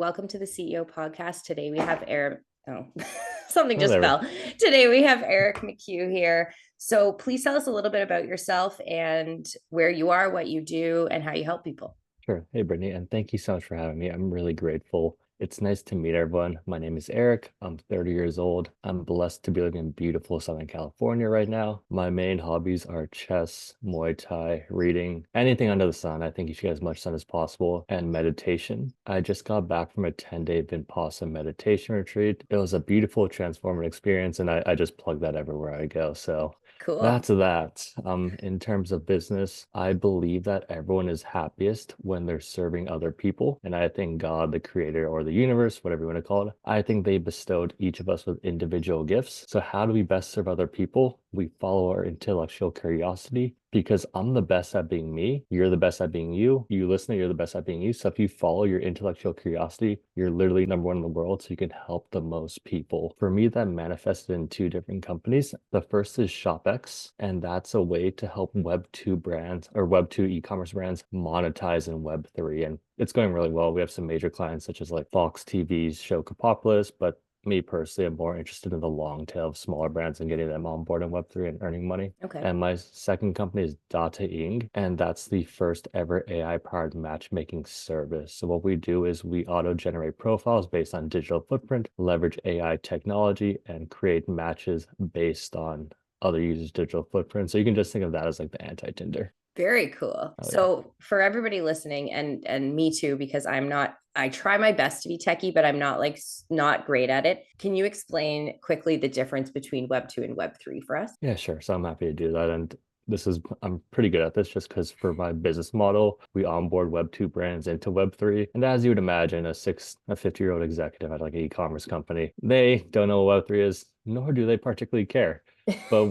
Welcome to the CEO podcast. Today we have Eric. Oh, something just Whatever. fell. Today we have Eric McHugh here. So please tell us a little bit about yourself and where you are, what you do, and how you help people. Sure. Hey, Brittany, and thank you so much for having me. I'm really grateful. It's nice to meet everyone. My name is Eric. I'm 30 years old. I'm blessed to be living in beautiful Southern California right now. My main hobbies are chess, Muay Thai, reading, anything under the sun. I think you should get as much sun as possible, and meditation. I just got back from a 10-day Vipassana meditation retreat. It was a beautiful, transformative experience, and I just plug that everywhere I go. So Cool. that's that. In terms of business, I believe that everyone is happiest when they're serving other people. And I think God, the creator or the universe, whatever you want to call it, I think they bestowed each of us with individual gifts. So how do we best serve other people? We follow our intellectual curiosity because I'm the best at being me. You're the best at being you. You listener, you're the best at being you. So if you follow your intellectual curiosity, you're literally number one in the world. So you can help the most people. For me, that manifested in two different companies. The first is ShopX, and that's a way to help Web2 brands or Web2 e-commerce brands monetize in Web3. And it's going really well. We have some major clients such as like Fox TV's show Kapopolis, but me personally, I'm more interested in the long tail of smaller brands and getting them on board in Web3 and earning money. Okay. And my second company is Data Inc. And that's the first ever AI-powered matchmaking service. So what we do is we auto-generate profiles based on digital footprint, leverage AI technology, and create matches based on other users' digital footprint. So you can just think of that as like the anti-Tinder. Very cool. Oh yeah. So for everybody listening and me too, because I try my best to be techie, but I'm not great at it. Can you explain quickly the difference between Web 2 and Web 3 for us? Yeah, sure. So I'm happy to do that. And I'm pretty good at this just because for my business model, we onboard Web2 brands into Web3. And as you would imagine, a 50-year-old executive at like an e-commerce company, they don't know what Web3 is, nor do they particularly care. But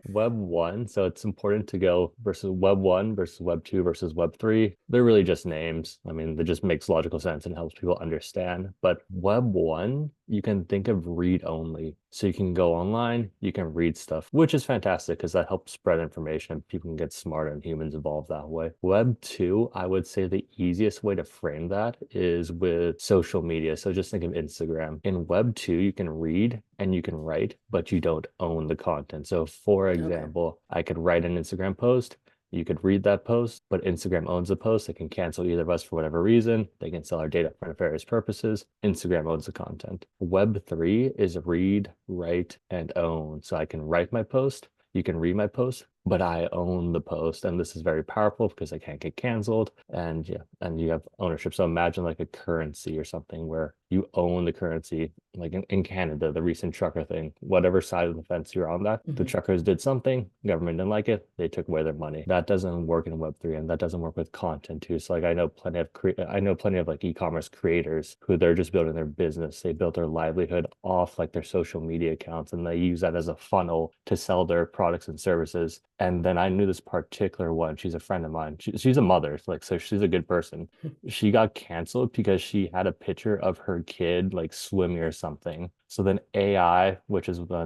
Web 1, so it's important to go versus Web 1 versus Web 2 versus Web 3. They're really just names. I mean, it just makes logical sense and helps people understand. But Web 1, you can think of read only. So you can go online, you can read stuff, which is fantastic because that helps spread information. People can get smarter and humans evolve that way. Web 2, I would say the easiest way to frame that is with social media. So just think of Instagram. In Web 2, you can read and you can write, but you don't own the content. So for Okay. example, I could write an Instagram post. You could read that post, but Instagram owns the post. They can cancel either of us for whatever reason. They can sell our data for nefarious purposes. Instagram owns the content. Web3 is read, write, and own. So I can write my post. You can read my post, but I own the post. And this is very powerful because I can't get canceled. And yeah, and you have ownership. So imagine like a currency or something where you own the currency, like in Canada, the recent trucker thing, whatever side of the fence you're on that, the Mhm. truckers did something, government didn't like it, they took away their money. That doesn't work in Web3 and that doesn't work with content too. So like I know plenty of like e-commerce creators who they're just building their business. They built their livelihood off like their social media accounts and they use that as a funnel to sell their products and services. And then I knew this particular one. She's a friend of mine. She's a mother, like so she's a good person. She got canceled because she had a picture of her kid like swimming or something. So then AI, which is the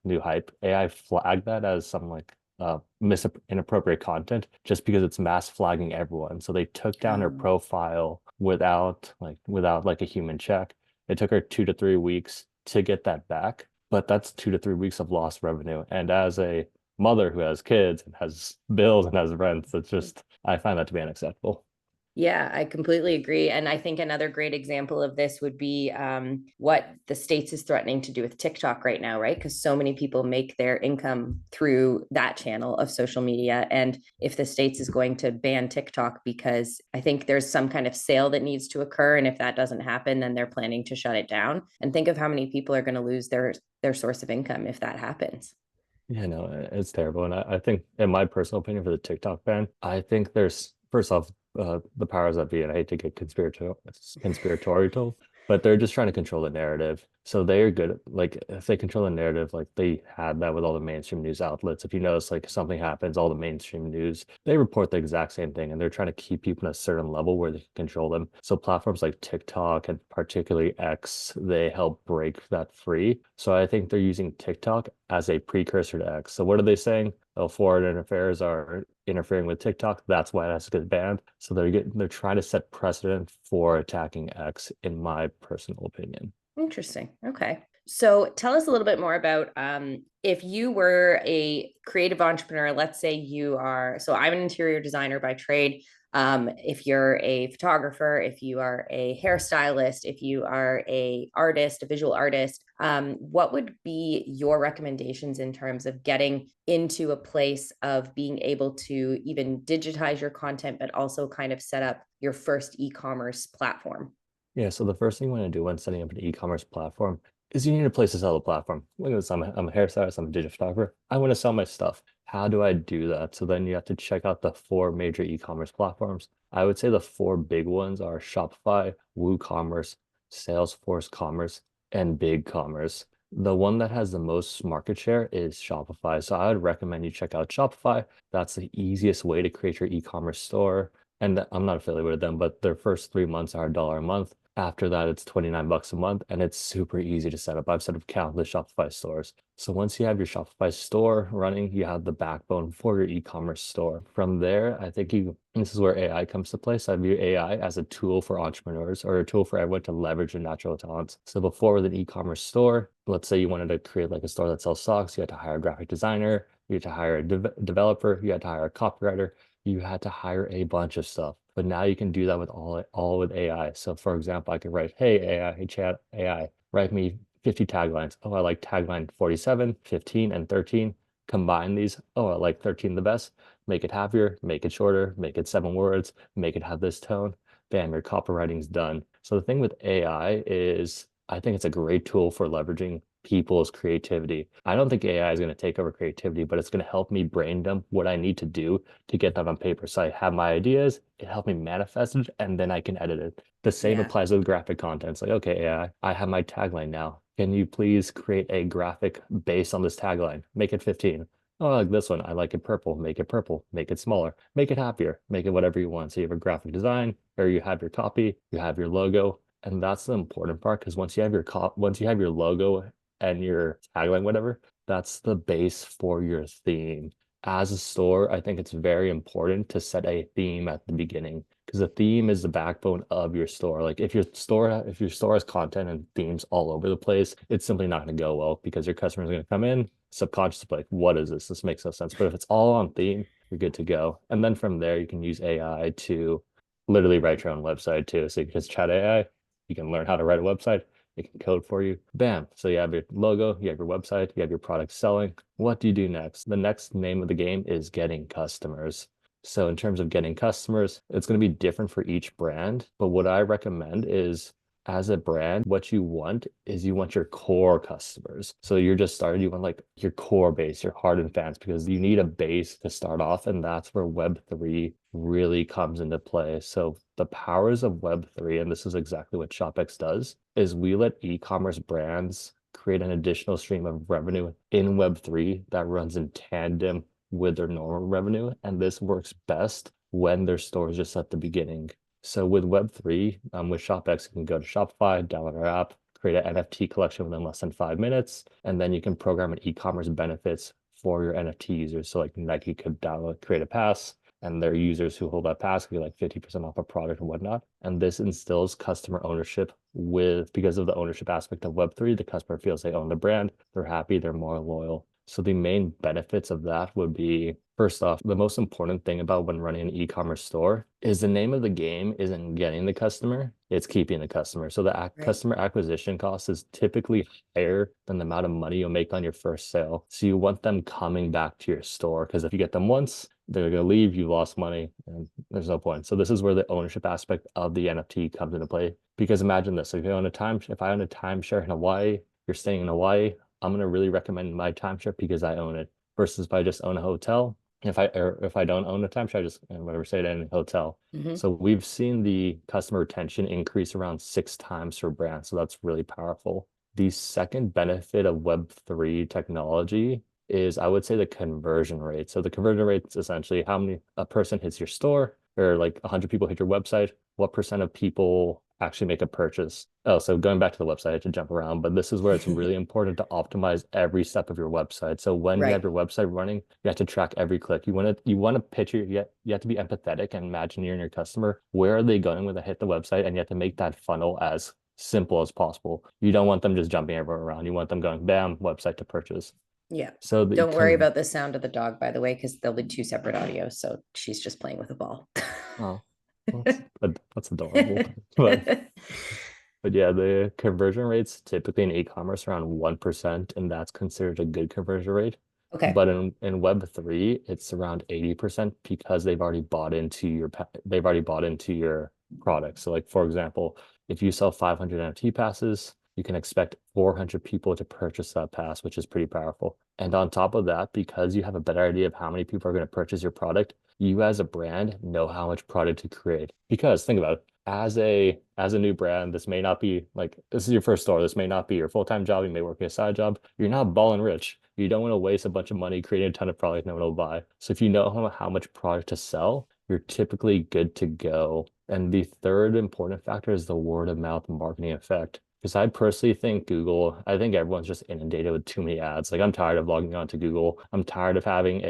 new hype, AI flagged that as some like inappropriate content just because it's mass flagging everyone. So they took down her Um, profile without like a human check. It took her 2 to 3 weeks to get that back, but that's 2 to 3 weeks of lost revenue. And as a mother who has kids and has bills and has rents, it's just I find that to be unacceptable. Yeah, I completely agree. And I think another great example of this would be what the States is threatening to do with TikTok right now, right? Because so many people make their income through that channel of social media. And if the States is going to ban TikTok, because I think there's some kind of sale that needs to occur. And if that doesn't happen, then they're planning to shut it down. And think of how many people are going to lose their source of income if that happens. Yeah, no, it's terrible. And I think, in my personal opinion, for the TikTok ban, I think there's, first off, the powers that be, and I hate to get conspiratorial, but they're just trying to control the narrative. So they're good. Like if they control the narrative, like they had that with all the mainstream news outlets. If you notice, like something happens, all the mainstream news, they report the exact same thing, and they're trying to keep people at a certain level where they can control them. So platforms like TikTok and particularly X, they help break that free. So I think they're using TikTok as a precursor to X. So what are they saying? Oh, foreign affairs are interfering with TikTok. That's why it has to get banned. So they're trying to set precedent for attacking X, in my personal opinion. Interesting. Okay. So tell us a little bit more about if you were a creative entrepreneur, let's say you are, so I'm an interior designer by trade. If you're a photographer, if you are a hairstylist, if you are a artist, a visual artist, what would be your recommendations in terms of getting into a place of being able to even digitize your content, but also kind of set up your first e-commerce platform? Yeah, so the first thing you want to do when setting up an e-commerce platform is you need a place to sell the platform. Look at this, I'm a hairstylist, I'm a digital photographer. I want to sell my stuff. How do I do that? So then you have to check out the four major e-commerce platforms. I would say the four big ones are Shopify, WooCommerce, Salesforce Commerce, and BigCommerce. The one that has the most market share is Shopify. So I would recommend you check out Shopify. That's the easiest way to create your e-commerce store. And I'm not affiliated with them, but their first 3 months are $1 a month. After that, it's 29 bucks a month, and it's super easy to set up. I've set up countless Shopify stores. So once you have your Shopify store running, you have the backbone for your e-commerce store. From there, I think this is where AI comes to play. So I view AI as a tool for entrepreneurs, or a tool for everyone to leverage their natural talents. So before, with an e-commerce store, let's say you wanted to create like a store that sells socks, you had to hire a graphic designer, you had to hire a developer, you had to hire a copywriter, you had to hire a bunch of stuff. But now you can do that with all with AI. So for example, I could write, hey AI, hey chat AI, write me 50 taglines. Oh, I like tagline 47, 15, and 13. Combine these. Oh, I like 13 the best. Make it happier, make it shorter, make it 7 words, make it have this tone. Bam, your copywriting's done. So the thing with AI is I think it's a great tool for leveraging people's creativity. I don't think AI is going to take over creativity, but it's going to help me brain dump what I need to do to get that on paper. So I have my ideas, it helped me manifest it, and then I can edit it. The same Yeah. applies with graphic content. It's like, okay, AI, I have my tagline now. Can you please create a graphic based on this tagline? Make it 15. Oh, I like this one. I like it purple. Make it purple. Make it smaller. Make it happier. Make it whatever you want. So you have a graphic design, or you have your copy, you have your logo. And that's the important part, because once you have your logo and your tagline, whatever, that's the base for your theme. As a store, I think it's very important to set a theme at the beginning, because the theme is the backbone of your store. Like if your store has content and themes all over the place, it's simply not going to go well, because your customers are going to come in subconsciously like, what is this? This makes no sense. But if it's all on theme, you're good to go. And then from there, you can use AI to literally write your own website too. So you can just chat AI, you can learn how to write a website. It can code for you. Bam. So you have your logo, you have your website, you have your product selling. What do you do next? The next name of the game is getting customers. So in terms of getting customers, it's going to be different for each brand. But what I recommend is, as a brand, what you want is you want your core customers. So you're just started, you want like your core base, your hardened fans, because you need a base to start off. And that's where Web3 really comes into play. So the powers of Web3, and this is exactly what ShopX does, is we let e-commerce brands create an additional stream of revenue in Web3 that runs in tandem with their normal revenue. And this works best when their store is just at the beginning. So with Web3, with ShopX, you can go to Shopify, download our app, create an NFT collection within less than 5 minutes, and then you can program an e-commerce benefits for your NFT users. So like Nike could create a pass, and their users who hold that pass could get like 50% off a product and whatnot. And this instills customer ownership because of the ownership aspect of Web3, the customer feels they own the brand, they're happy, they're more loyal. So the main benefits of that would be, first off, the most important thing about when running an e-commerce store is the name of the game isn't getting the customer, it's keeping the customer. So the Right. customer acquisition cost is typically higher than the amount of money you'll make on your first sale. So you want them coming back to your store, because if you get them once, they're going to leave, you lost money, and there's no point. So this is where the ownership aspect of the NFT comes into play. Because imagine this, if I own a timeshare in Hawaii, you're staying in Hawaii, I'm going to really recommend my timeshare because I own it, versus if I just own a hotel. If I don't own a timeshare, I just whatever stay at any hotel. Mm-hmm. So we've seen the customer retention increase around 6 times for brands. So that's really powerful. The second benefit of Web3 technology is, I would say, the conversion rate. So the conversion rate is essentially how many a person hits your store, or like 100 people hit your website, what percent of people actually make a purchase. Oh, so going back to the website, I had to jump around, but this is where it's really important to optimize every step of your website. So when you have Right. your website running, you have to track every click. You want to picture, you have to be empathetic and imagine you're in your customer. Where are they going when they hit the website? And you have to make that funnel as simple as possible. You don't want them just jumping everywhere around. You want them going, bam, website to purchase. Yeah. So the Don't worry about the sound of the dog, by the way, because there'll be two separate audios. So she's just playing with a ball. oh, that's adorable. But But yeah, the conversion rates typically in e-commerce around 1%, and that's considered a good conversion rate. Okay. But in Web3, it's around 80% because they've already bought into your product. So like for example, if you sell 500 NFT passes, you can expect 400 people to purchase that pass, which is pretty powerful. And on top of that, because you have a better idea of how many people are going to purchase your product, you as a brand know how much product to create. Because think about it, as a new brand, this may not be like, this is your first store. This may not be your full-time job. You may work a side job. You're not balling rich. You don't want to waste a bunch of money creating a ton of product no one will buy. So if you know how much product to sell, you're typically good to go. And the third important factor is the word of mouth marketing effect. Because I personally think I think everyone's just inundated with too many ads. Like I'm tired of logging on to Google. I'm tired of having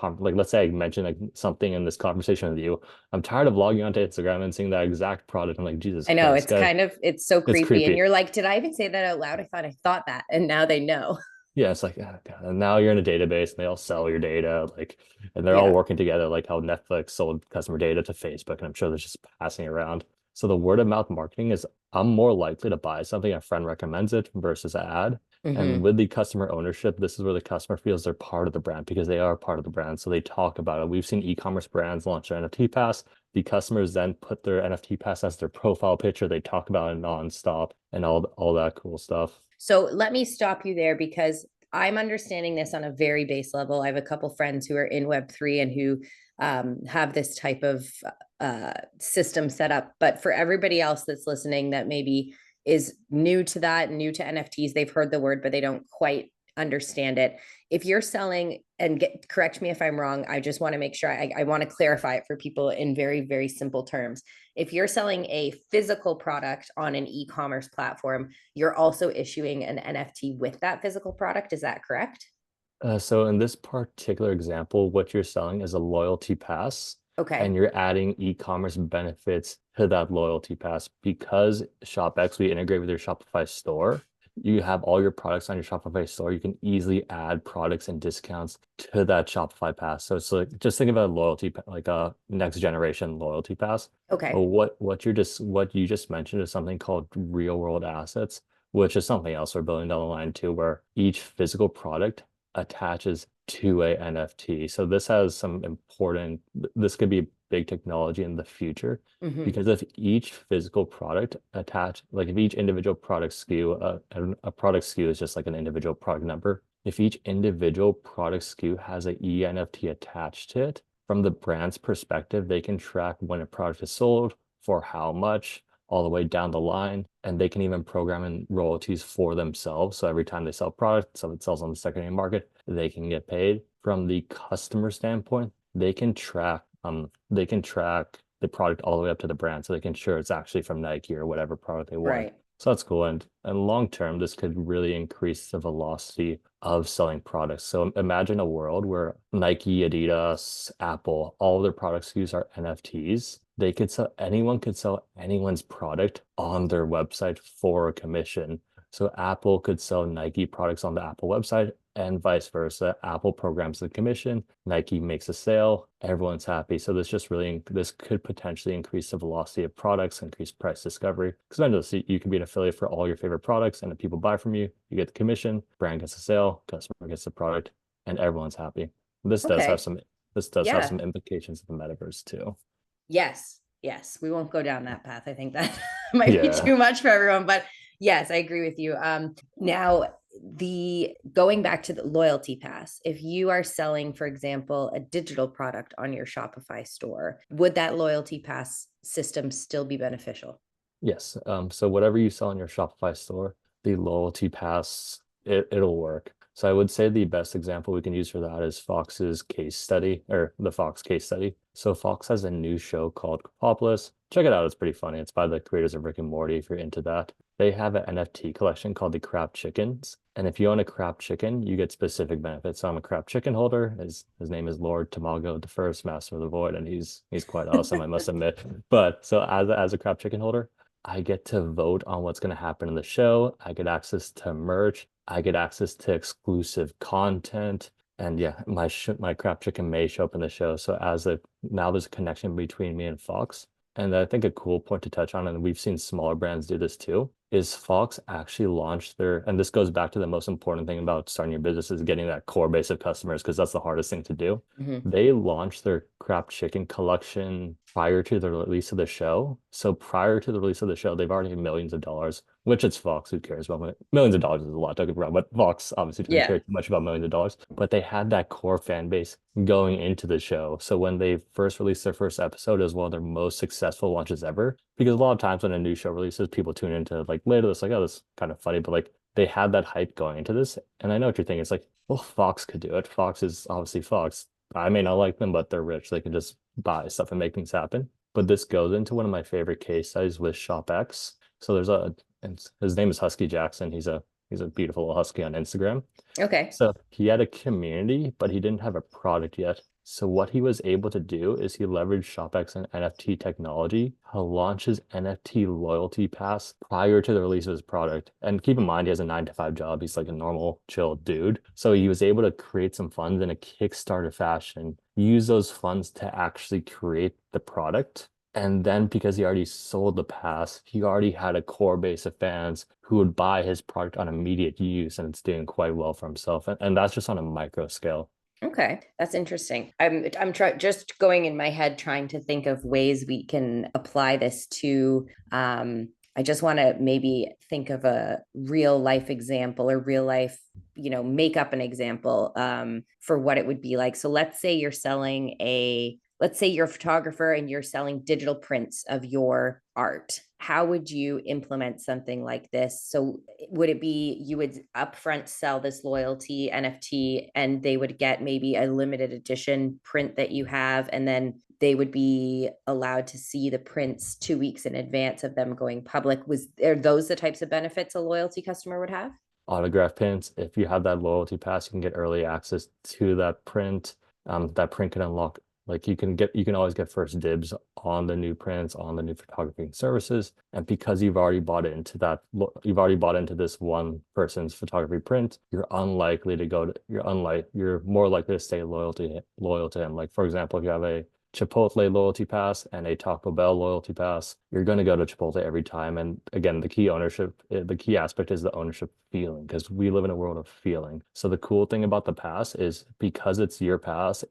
like let's say I mentioned like something in this conversation with you. I'm tired of logging onto Instagram and seeing that exact product. I'm like, Jesus I know Christ, it's guy. kind of, it's so It's creepy. And creepy. you're like, did I even say that out loud? I thought that. And now they know. Yeah, it's like, oh, God. And now you're in a database and they all sell your data, like, and they're all Yeah. working together, like how Netflix sold customer data to Facebook, and I'm sure they're just passing it around. So the word of mouth marketing is I'm more likely to buy something a friend recommends it versus an ad. And Hmm. with the customer ownership, this is where the customer feels they're part of the brand because they are part of the brand. So they talk about it. We've seen e-commerce brands launch their NFT pass. The customers then put their NFT pass as their profile picture. They talk about it nonstop and all that cool stuff. So let me stop you there because I'm understanding this on a very base level. I have a couple friends who are in Web3 and who have this type of system set up. But for everybody else that's listening that maybe is new to that, new to NFTs, they've heard the word, but they don't quite understand it. If you're selling, and correct me if I'm wrong, I just want to make sure I want to clarify it for people in very, very simple terms. If you're selling a physical product on an e-commerce platform, you're also issuing an NFT with that physical product. Is that correct? So in this particular example, what you're selling is a loyalty pass, and Okay. you're adding e-commerce benefits to that loyalty pass because ShopX, we integrate with your Shopify store. You have all your products on your Shopify store. You can easily add products and discounts to that Shopify pass. So it's like just think of a like a next generation loyalty pass. But Okay. what you just mentioned is something called real world assets, which is something else we're building down the line too, where each physical product attaches to a NFT. So this could be big technology in the future Hmm. because if each physical product like if each individual product a product SKU is just like an individual product number. If each individual product SKU has a ENFT attached to it, from the brand's perspective, they can track when a product is sold, for how much, all the way down the line, and they can even program in royalties for themselves. So every time they sell product, so it sells on the secondary market, they can get paid. From the customer standpoint, they can track the product all the way up to the brand, so they can ensure it's actually from Nike or whatever product they want. Right. So that's cool. And long term, this could really increase the velocity of selling products. So imagine a world where Nike, Adidas, Apple, all of their product SKUs are NFTs. Anyone could sell anyone's product on their website for a commission. So Apple could sell Nike products on the Apple website and vice versa. Apple programs the commission, Nike makes a sale, everyone's happy. So this could potentially increase the velocity of products, increase price discovery. Because eventually you can be an affiliate for all your favorite products, and if people buy from you, you get the commission, brand gets a sale, customer gets the product, and everyone's happy. This does have Okay. some this does have Yeah. some implications of the metaverse too. Yes. Yes. We won't go down that path. I think that might be Yeah. too much for everyone, but yes, I agree with you. Now the going back to the loyalty pass, if you are selling, for example, a digital product on your Shopify store, would that loyalty pass system still be beneficial? Yes. So whatever you sell in your Shopify store, the loyalty pass, it'll work. So I would say the best example we can use for that is Fox's case study, or the Fox case study. So Fox has a new show called Copopolis. Check it out. It's pretty funny. It's by the creators of Rick and Morty if you're into that. They have an NFT collection called the Crap Chickens. And if you own a crap chicken, you get specific benefits. So I'm a crap chicken holder. His name is Lord Tamago the First, Master of the Void, and he's quite awesome, I must admit. But so as a crap chicken holder, I get to vote on what's going to happen in the show. I get access to merch. I get access to exclusive content. And yeah, my crap chicken may show up in the show. So now there's a connection between me and Fox. And I think a cool point to touch on, and we've seen smaller brands do this too, is Fox actually launched and this goes back to the most important thing about starting your business is getting that core base of customers, because that's the hardest thing to do. Mm-hmm. They launched their crap chicken collection prior to the release of the show. So prior to the release of the show, they've already had millions of dollars, which it's Fox, who cares about millions of dollars is a lot, don't get me wrong, but Fox obviously doesn't care too much about millions of dollars. But they had that core fan base going into the show. So when they first released their first episode, it was one of their most successful launches ever. Because a lot of times when a new show releases, people tune into like later, it's like, oh, this is kind of funny, but like they had that hype going into this. And I know what you're thinking. It's like, well, Fox could do it. Fox is obviously Fox. I may not like them, but they're rich. They can just buy stuff and make things happen. But this goes into one of my favorite case studies with ShopX. So and his name is Husky Jackson. He's a beautiful little husky on Instagram. Okay. So he had a community, but he didn't have a product yet. So what he was able to do is he leveraged ShopX and NFT technology to launch his NFT loyalty pass prior to the release of his product. And keep in mind, he has a 9-to-5 job. He's like a normal, chill dude. So he was able to create some funds in a Kickstarter fashion, use those funds to actually create the product. And then because he already sold the pass, he already had a core base of fans who would buy his product on immediate use, and it's doing quite well for himself. And that's just on a micro scale. Okay, that's interesting. I'm just going in my head trying to think of ways we can apply this to I just want to maybe think of a real life example or real life, make up an example for what it would be like. So let's say you're a photographer and you're selling digital prints of your art. How would you implement something like this? So would it be you would upfront sell this loyalty NFT and they would get maybe a limited edition print that you have, and then they would be allowed to see the prints 2 weeks in advance of them going public? Are those the types of benefits a loyalty customer would have? Autograph prints, if you have that loyalty pass, you can get early access to that print. That print can unlock, like you can always get first dibs on the new prints, on the new photography services. And because you've already bought into this one person's photography print, you're more likely to stay loyal to him. Like for example, if you have a Chipotle loyalty pass and a Taco Bell loyalty pass, you're going to go to Chipotle every time. And again, the key aspect is the ownership feeling, because we live in a world of feeling. So the cool thing about the pass is because it's your pass,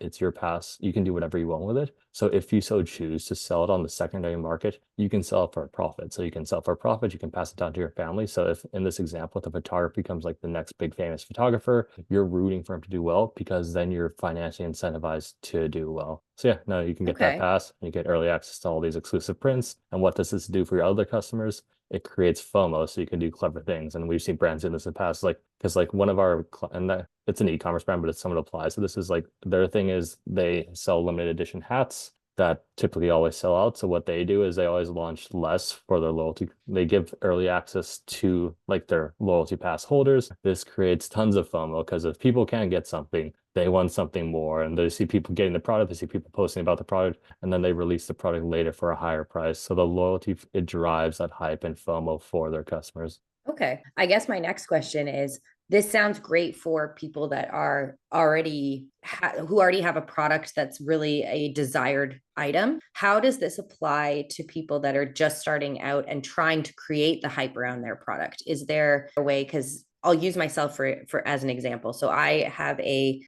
you can do whatever you want with it. So if you so choose to sell it on the secondary market, you can sell it for a profit. So you can sell for a profit, you can pass it down to your family. So if in this example, if the photographer becomes like the next big famous photographer, you're rooting for him to do well, because then you're financially incentivized to do well. So yeah, no, you can get that pass and you get early access to all these exclusive prints. And what does this do for your other customers? It creates FOMO, so you can do clever things. And we've seen brands in this in the past, because one of our, and that it's an e-commerce brand, but it's somewhat applies. So this is like their thing is they sell limited edition hats that typically always sell out. So what they do is they always launch less for their loyalty. They give early access to like their loyalty pass holders. This creates tons of FOMO, because if people can't get something, they want something more, and they see people getting the product, they see people posting about the product, and then they release the product later for a higher price. So the loyalty, it drives that hype and FOMO for their customers. Okay. I guess my next question is, this sounds great for people that are who already have a product that's really a desired item. How does this apply to people that are just starting out and trying to create the hype around their product? Is there a way, because I'll use myself for as an example. So I have a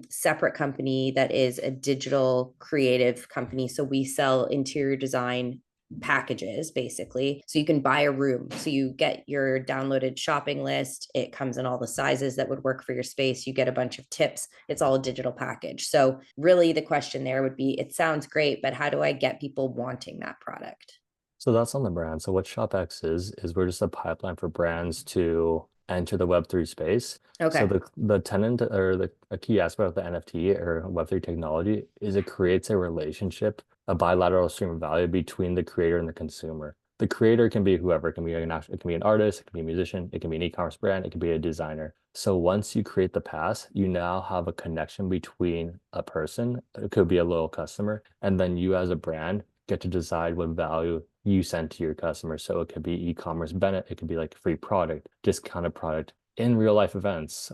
separate company that is a digital creative company. So we sell interior design packages basically. So you can buy a room. So you get your downloaded shopping list. It comes in all the sizes that would work for your space. You get a bunch of tips. It's all a digital package. So really the question there would be, it sounds great, but how do I get people wanting that product? So that's on the brand. So what ShopX is we're just a pipeline for brands to enter the Web3 space. So Okay. the tenant or a key aspect of the NFT or Web3 technology is it creates a relationship, a bilateral stream of value between the creator and the consumer. The creator can be whoever, it can be it can be an artist, it can be a musician, it can be an e-commerce brand, it can be a designer. So once you create the pass, you now have a connection between a person, it could be a loyal customer, and then you as a brand get to decide what value you send to your customers. So it could be e-commerce benefit, it could be like free product, discounted product in real life events.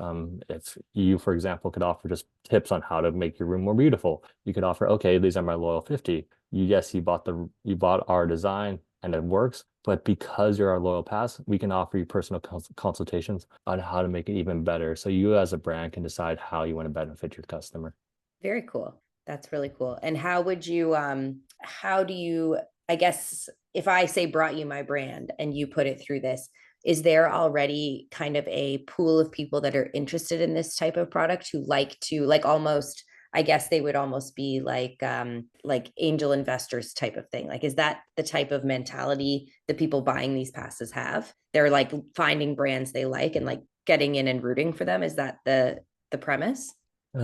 If you, for example, could offer just tips on how to make your room more beautiful, you could offer, okay, these are my loyal 50. Yes, you bought our design and it works, but because you're our loyal pass, we can offer you personal consultations on how to make it even better. So you as a brand can decide how you want to benefit your customer. Very cool. That's really cool. And how do you, I guess, if I say brought you my brand and you put it through this, is there already kind of a pool of people that are interested in this type of product who like to, like, almost, I guess they would almost be like angel investors type of thing. Like, is that the type of mentality the people buying these passes have? They're like finding brands they like and like getting in and rooting for them. Is that the premise?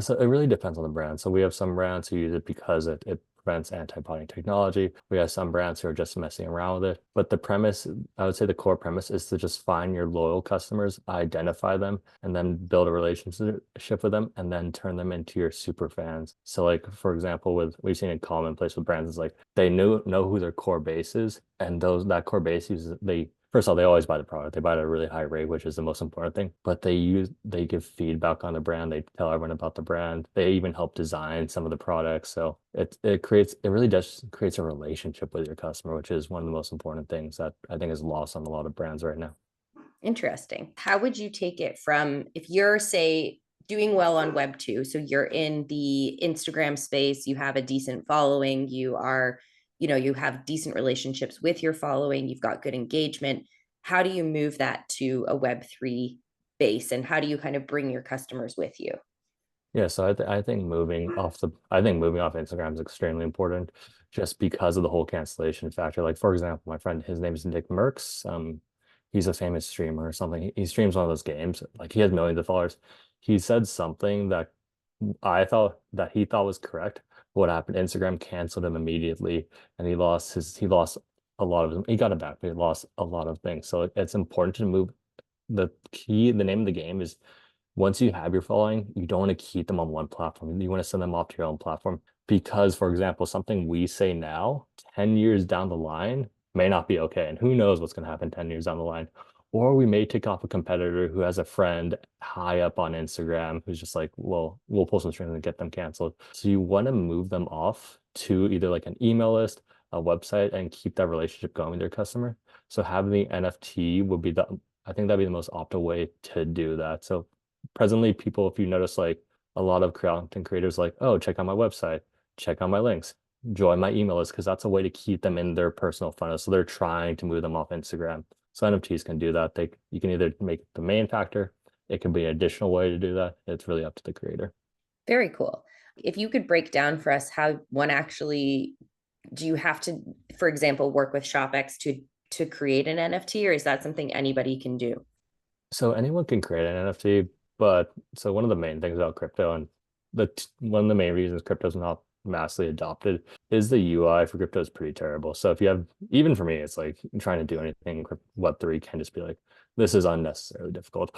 So it really depends on the brand. So we have some brands who use it because it prevents anti-bonding technology. We have some brands who are just messing around with it. But the premise, I would say the core premise is to just find your loyal customers, identify them, and then build a relationship with them, and then turn them into your super fans. So like, for example, we've seen a commonplace with brands is like they know who their core base is, and that core base uses they first of all, they always buy the product. They buy it at a really high rate, which is the most important thing. But they give feedback on the brand. They tell everyone about the brand. They even help design some of the products. So it really does creates a relationship with your customer, which is one of the most important things that I think is lost on a lot of brands right now. Interesting. How would you take it from if you're, say, doing well on Web2? So you're in the Instagram space, you have a decent following, you are, you have decent relationships with your following, you've got good engagement. How do you move that to a Web3 base? And how do you kind of bring your customers with you? Yeah, so I think moving off Instagram is extremely important just because of the whole cancellation factor. Like for example, my friend, his name is Nick Merckx. He's a famous streamer or something. He streams one of those games. Like he has millions of followers. He said something that he thought was correct. What happened? Instagram canceled him immediately, and he lost a lot of them. He got it back, but he lost a lot of things. So it's important to move. The name of the game is once you have your following, you don't want to keep them on one platform. You want to send them off to your own platform because, for example, something we say now, 10 years down the line may not be okay. And who knows what's going to happen 10 years down the line. Or we may take off a competitor who has a friend high up on Instagram who's just like, well, we'll pull some strings and get them canceled. So you want to move them off to either like an email list, a website, and keep that relationship going with your customer. So having the NFT would be I think that'd be the most optimal way to do that. So presently people, if you notice, like a lot of content creators like, oh, check out my website, check out my links, join my email list, because that's a way to keep them in their personal funnel. So they're trying to move them off Instagram. So NFTs can do that. You can either make the main factor, it can be an additional way to do that. It's really up to the creator. Very cool. If you could break down for us how one actually, do you have to, for example, work with ShopX to create an NFT, or is that something anybody can do? So anyone can create an NFT, but so one of the main things about crypto and one of the main reasons crypto is not massively adopted is the UI for crypto is pretty terrible. So if you have, even for me, it's like trying to do anything Web3 can just be like, this is unnecessarily difficult.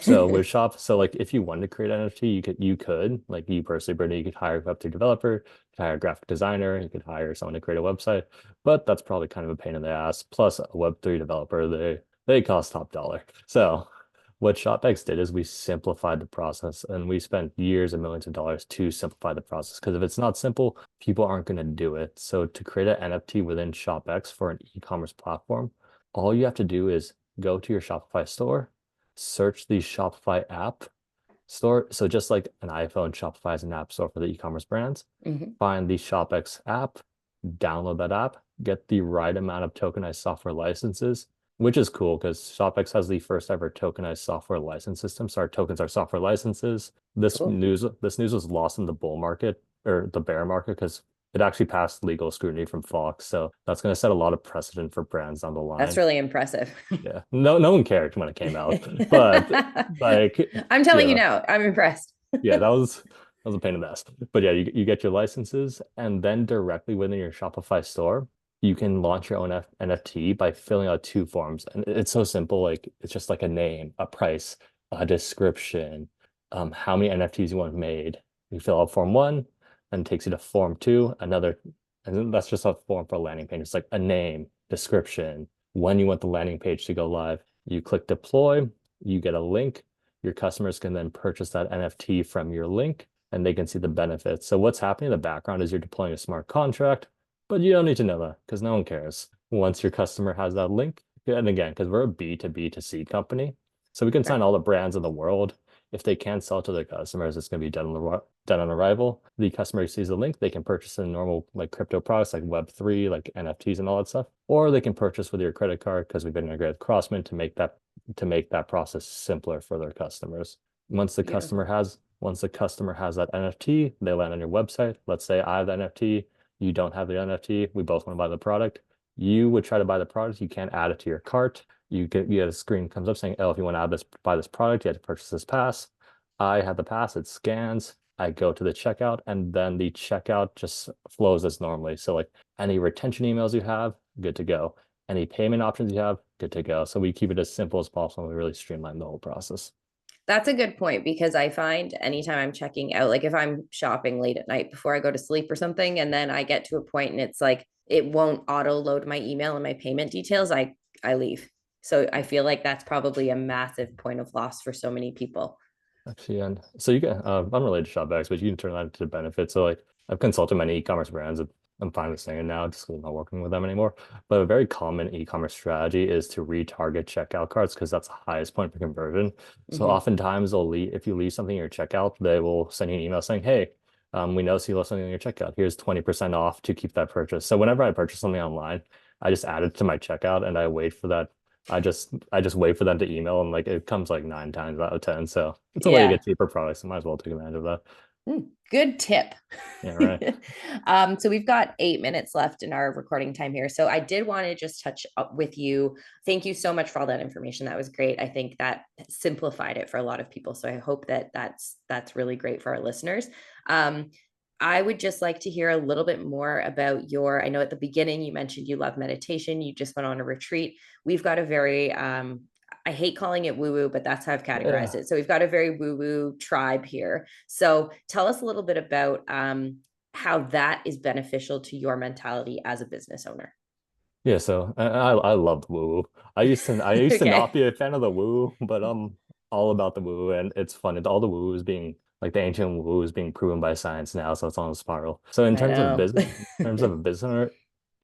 So with so like if you wanted to create an NFT, you could like you personally, Brittany, you could hire a Web3 developer, you could hire a graphic designer, you could hire someone to create a website, but that's probably kind of a pain in the ass. Plus a Web3 developer, they cost top dollar. So what ShopX did is we simplified the process and we spent years and millions of dollars to simplify the process. Because if it's not simple, people aren't going to do it. So to create an NFT within ShopX for an e-commerce platform, all you have to do is go to your Shopify store, search the Shopify app store. So just like an iPhone, Shopify is an app store for the e-commerce brands. Mhm. Find the ShopX app, download that app, get the right amount of tokenized software licenses, which is cool because ShopX has the first ever tokenized software license system. So our tokens are software licenses. Cool. This news was lost in the bull market or the bear market because It actually passed legal scrutiny from Fox. So that's going to set a lot of precedent for brands down the That's line. really impressive. Yeah. No one cared when it came out. But like, I'm telling you yeah, now, I'm impressed. yeah, that was a pain in the ass. But yeah, you get your licenses, and then directly within your Shopify store, you can launch your own NFT by filling out two forms. And it's so simple. Like it's just like a name, a price, a description, how many NFTs you want made. You fill out form one, and it takes you to form two, another, and then that's just a form for a landing page. It's like a name, description, when you want the landing page to go live. You click deploy, you get a link. Your customers can then purchase that NFT from your link and they can see the benefits. So what's happening in the background is you're deploying a smart contract, but you don't need to know that because no one cares. Once your customer has that link, and again, because we're a B2B2C company, so we can sign all the brands in the world. If they can't sell to their customers, it's going to be done on arrival. The customer sees the link, they can purchase in normal like crypto products like Web3, like NFTs and all that stuff, or they can purchase with your credit card because we've been integrated with Crossman to make that process simpler for their customers. Beautiful. Once the customer has that NFT, they land on your website. Let's say I have the NFT, you don't have the NFT, we both want to buy the product. You would try to buy the product, you can't add it to your cart. You get a screen comes up saying, "Oh, if you want to buy this product, you have to purchase this pass." I have the pass, it scans, I go to the checkout, and then the checkout just flows as normally. So like any retention emails you have, good to go. Any payment options you have, good to go. So we keep it as simple as possible and we really streamline the whole process. That's a good point because I find anytime I'm checking out, like if I'm shopping late at night before I go to sleep or something, and then I get to a point and it's like it won't auto load my email and my payment details, I leave. So I feel like that's probably a massive point of loss for so many people. Actually, and so you can, unrelated to Shopbacks, but you can turn that into benefits. So like I've consulted many e-commerce brands. I'm fine with saying it now, just 'cause I'm not working with them anymore. But a very common e-commerce strategy is to retarget checkout carts because that's the highest point for conversion. So Mhm. oftentimes they'll leave, if you leave something in your checkout, they will send you an email saying, "Hey, we noticed you left something in your checkout. Here's 20% off to keep that purchase." So whenever I purchase something online, I just add it to my checkout and I wait for that. I just wait for them to email and like it comes like 9 times out of 10. So it's a way to Yeah. get cheaper products. I might as well take advantage of that. Good tip. Yeah, right. So we've got 8 minutes left in our recording time here. So I did want to just touch up with you. Thank you so much for all that information. That was great. I think that simplified it for a lot of people. So I hope that that's really great for our listeners. Um, I would just like to hear a little bit more about your. I know at the beginning you mentioned you love meditation. You just went on a retreat. We've got a very I hate calling it woo woo, but that's how I've categorized Yeah. it. So we've got a very woo woo tribe here. So tell us a little bit about how that is beneficial to your mentality as a business owner. Yeah, so I love the woo. I used to not Okay. be a fan of the woo, but I'm all about the woo, and it's fun. All the woo is being like the ancient woo is being proven by science now, so it's on a spiral. So I know. in terms of a business owner,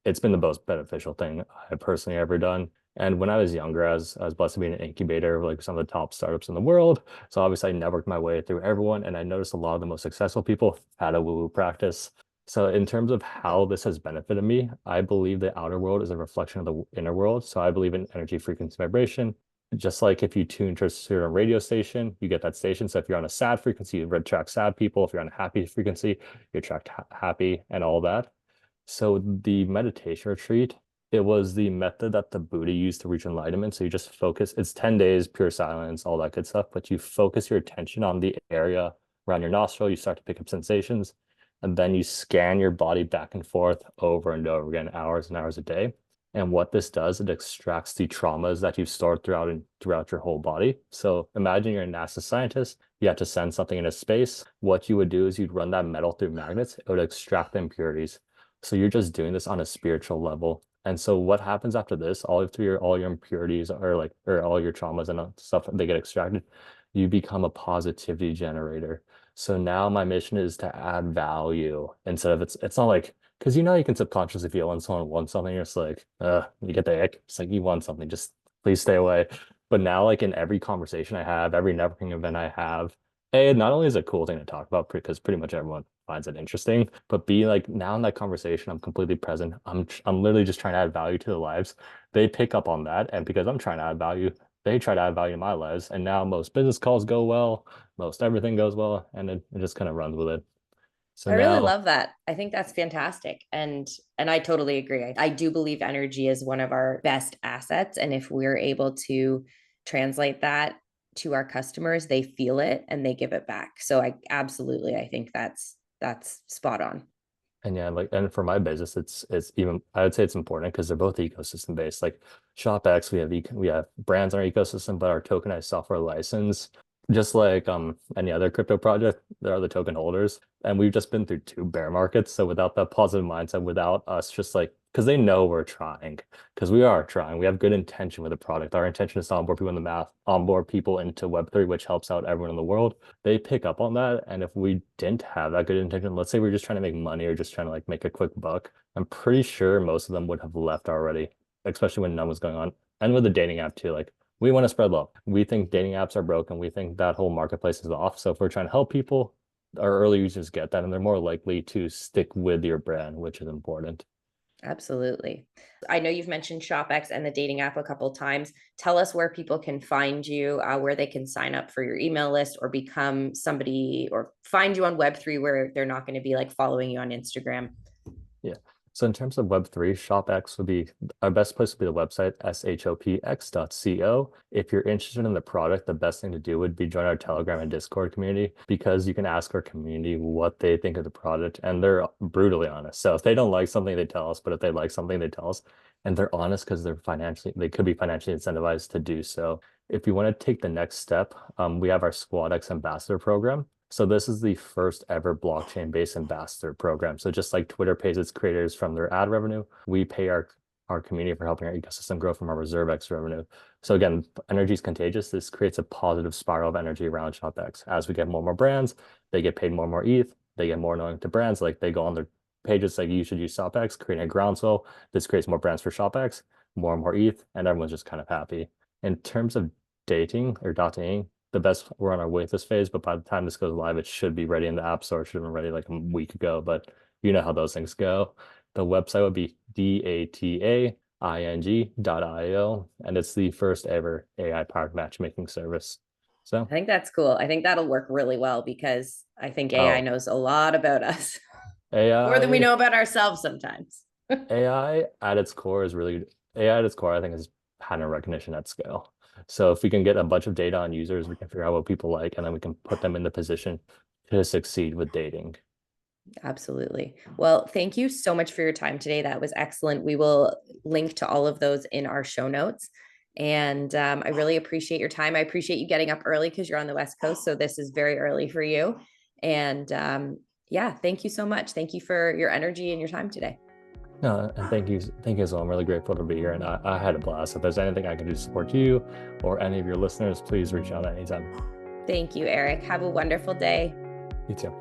it's been the most beneficial thing I personally ever done. And when I was younger, I was blessed to be in an incubator of like some of the top startups in the world. So obviously I networked my way through everyone, and I noticed a lot of the most successful people had a woo-woo practice. So in terms of how this has benefited me, I believe the outer world is a reflection of the inner world. So I believe in energy, frequency, vibration. Just like if you tune to a certain radio station, you get that station. So if you're on a sad frequency, you attract sad people. If you're on a happy frequency, you attract happy and all that. So the meditation retreat, it was the method that the Buddha used to reach enlightenment. So you just focus, it's 10 days, pure silence, all that good stuff, but you focus your attention on the area around your nostril, you start to pick up sensations, and then you scan your body back and forth over and over again, hours and hours a day. And what this does, it extracts the traumas that you've stored throughout your whole body. So imagine you're a NASA scientist, you have to send something into space. What you would do is you'd run that metal through magnets, it would extract the impurities. So you're just doing this on a spiritual level. And so what happens after this, all your impurities are like, or all your traumas and stuff, they get extracted, you become a positivity generator. So now my mission is to add value instead of it's not like, because you can subconsciously feel when someone wants something, you're just like, you get the ick. It's like you want something, just please stay away. But now, like in every conversation I have, every networking event I have, A, not only is it a cool thing to talk about because pretty much everyone finds it interesting, but B, like now in that conversation, I'm completely present. I'm literally just trying to add value to their lives. They pick up on that, and because I'm trying to add value, they try to add value in my lives. And now most business calls go well, most everything goes well, and it just kind of runs with it. So I really now, love that. I think that's fantastic. And I totally agree. I do believe energy is one of our best assets. And if we're able to translate that to our customers, they feel it and they give it back. So I think that's spot on. and yeah, like, and for my business, it's even, I would say it's important because they're both ecosystem based. Like ShopX, we have brands in our ecosystem, but our tokenized software license, just like any other crypto project, there are the token holders. And we've just been through two bear markets. So without that positive mindset, without us just like, because they know we're trying, because we are trying. We have good intention with the product. Our intention is to onboard people in the math, onboard people into Web3, which helps out everyone in the world. They pick up on that. And if we didn't have that good intention, let's say we're just trying to make money or just trying to like make a quick buck, I'm pretty sure most of them would have left already, especially when none was going on. And with the dating app too, like we want to spread love. We think dating apps are broken. We think that whole marketplace is off. So if we're trying to help people, our early users get that and they're more likely to stick with your brand, which is important. Absolutely. I know you've mentioned ShopX and the dating app a couple of times. Tell us where people can find you, where they can sign up for your email list or become somebody or find you on Web3 where they're not going to be like following you on Instagram. Yeah. So in terms of Web3, ShopX would be our best place would be the website, shopx.co. If you're interested in the product, the best thing to do would be join our Telegram and Discord community because you can ask our community what they think of the product and they're brutally honest. So if they don't like something, they tell us, but if they like something, they tell us. And they're honest because they could be financially incentivized to do so. If you want to take the next step, we have our SquadX ambassador program. So this is the first ever blockchain-based ambassador program. So just like Twitter pays its creators from their ad revenue, we pay our community for helping our ecosystem grow from our ReserveX revenue. So again, energy is contagious. This creates a positive spiral of energy around ShopX. As we get more and more brands, they get paid more and more ETH. They get more knowing to brands. Like they go on their pages like you should use ShopX, creating a groundswell. This creates more brands for ShopX, more and more ETH, and everyone's just kind of happy. In terms of dating or dating, the best we're on our waitlist phase, but by the time this goes live, it should be ready in the app store. It should have been ready like a week ago, but you know how those things go. The website would be dating.io, and it's the first ever AI powered matchmaking service. So, I think that's cool. I think that'll work really well because I think AI oh, knows a lot about us, more than we AI, know about ourselves sometimes. AI at its core is really AI at its core, I think, is pattern recognition at scale. So if we can get a bunch of data on users, we can figure out what people like, and then we can put them in the position to succeed with dating. Absolutely. Well, thank you so much for your time today. That was excellent. We will link to all of those in our show notes. And I really appreciate your time. I appreciate you getting up early because you're on the West Coast. So this is very early for you. And yeah, thank you so much. Thank you for your energy and your time today. No, and thank you as well. I'm really grateful to be here, and I had a blast. If there's anything I can do to support you or any of your listeners, please reach out anytime. Thank you, Eric. Have a wonderful day. You too.